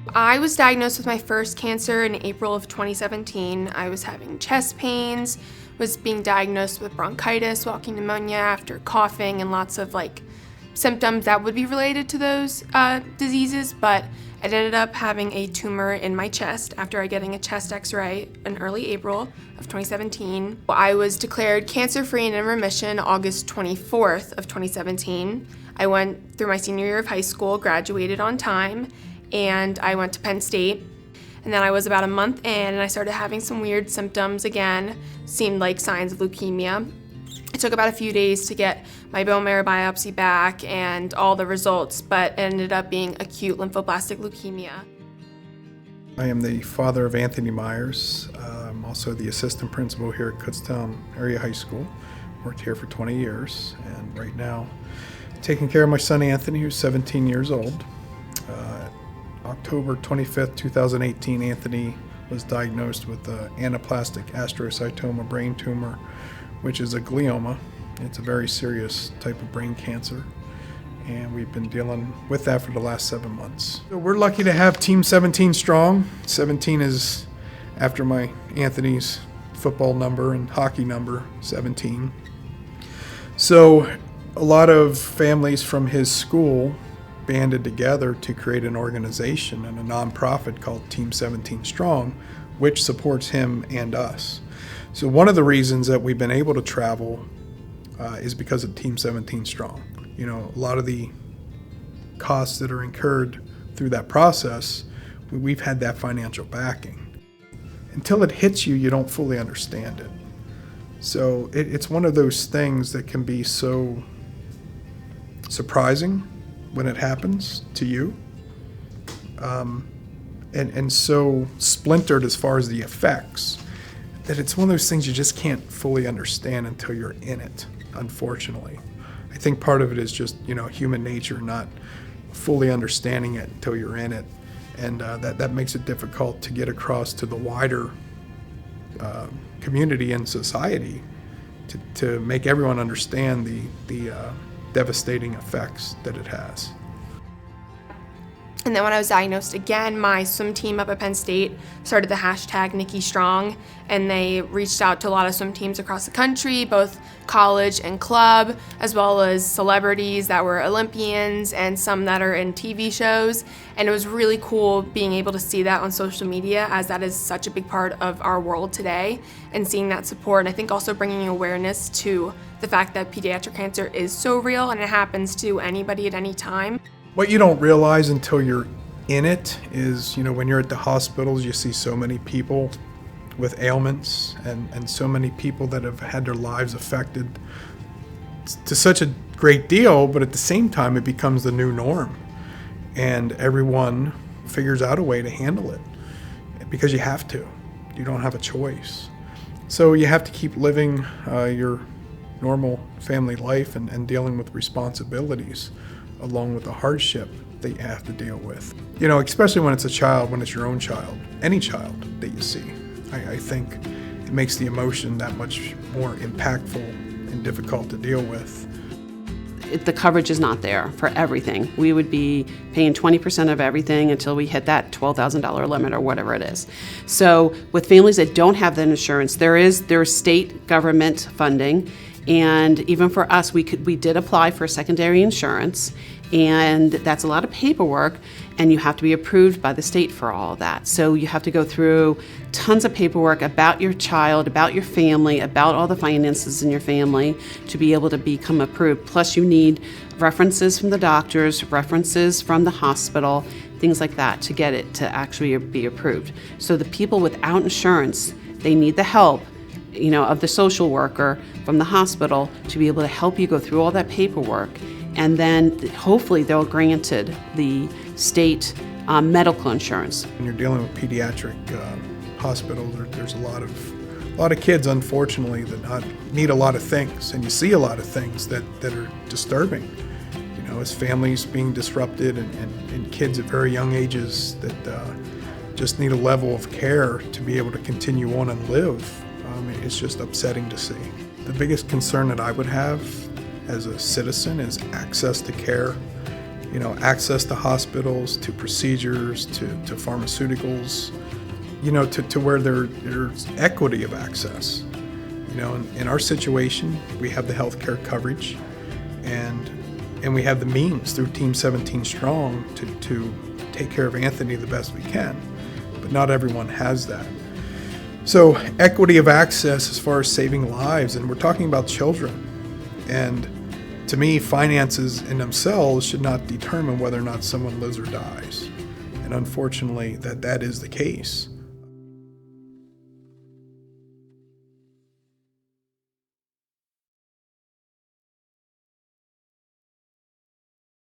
I was diagnosed with my first cancer in April of 2017. I was having chest pains, was being diagnosed with bronchitis, walking pneumonia after coughing, and lots of symptoms that would be related to those diseases, but I ended up having a tumor in my chest after getting a chest x-ray in early April of 2017. I was declared cancer-free and in remission August 24th of 2017. I went through my senior year of high school, graduated on time, and I went to Penn State. And then I was about a month in and I started having some weird symptoms again, seemed like signs of leukemia. It took about a few days to get my bone marrow biopsy back and all the results, but it ended up being acute lymphoblastic leukemia. I am the father of Anthony Myers. I'm also the assistant principal here at Kutztown Area High School. Worked here for 20 years, and right now taking care of my son Anthony, who's 17 years old. October 25th, 2018, Anthony was diagnosed with anaplastic astrocytoma brain tumor, which is a glioma. It's a very serious type of brain cancer, and we've been dealing with that for the last 7 months. So we're lucky to have Team 17 strong. 17 is after my Anthony's football number and hockey number, 17. So a lot of families from his school banded together to create an organization and a nonprofit called Team 17 Strong, which supports him and us. So one of the reasons that we've been able to travel is because of Team 17 Strong. You know, a lot of the costs that are incurred through that process, we've had that financial backing. Until it hits you, you don't fully understand it. So it's one of those things that can be so surprising when it happens to you, and so splintered as far as the effects, that it's one of those things you just can't fully understand until you're in it, unfortunately. I think part of it is just, human nature, not fully understanding it until you're in it, and that makes it difficult to get across to the wider community and society to make everyone understand the devastating effects that it has. And then when I was diagnosed again, my swim team up at Penn State started the hashtag Nikki Strong, and they reached out to a lot of swim teams across the country, both college and club, as well as celebrities that were Olympians and some that are in TV shows. And it was really cool being able to see that on social media, as that is such a big part of our world today, and seeing that support. And I think also bringing awareness to the fact that pediatric cancer is so real and it happens to anybody at any time. What you don't realize until you're in it is, when you're at the hospitals, you see so many people with ailments and so many people that have had their lives affected to such a great deal, but at the same time, it becomes the new norm. And everyone figures out a way to handle it because you have to. You don't have a choice. So you have to keep living your normal family life and dealing with responsibilities, along with the hardship that you have to deal with. Especially when it's a child, when it's your own child, any child that you see. I think it makes the emotion that much more impactful and difficult to deal with. The coverage is not there for everything. We would be paying 20% of everything until we hit that $12,000 limit or whatever it is. So with families that don't have that insurance, there's state government funding. And even for us, we did apply for secondary insurance, and that's a lot of paperwork, and you have to be approved by the state for all of that. So you have to go through tons of paperwork about your child, about your family, about all the finances in your family to be able to become approved. Plus you need references from the doctors, references from the hospital, things like that to get it to actually be approved. So the people without insurance, they need the help of the social worker from the hospital to be able to help you go through all that paperwork, and then hopefully they'll granted the state medical insurance. When you're dealing with pediatric hospitals, there's a lot of kids, unfortunately, that need a lot of things, and you see a lot of things that are disturbing. As families being disrupted and kids at very young ages that just need a level of care to be able to continue on and live. It's just upsetting to see. The biggest concern that I would have as a citizen is access to care. access to hospitals, to procedures, to pharmaceuticals, to where there's equity of access. In our situation, we have the healthcare coverage, and we have the means through Team 17 Strong to take care of Anthony the best we can, but not everyone has that. So equity of access as far as saving lives, and we're talking about children. And to me, finances in themselves should not determine whether or not someone lives or dies. And unfortunately, that is the case.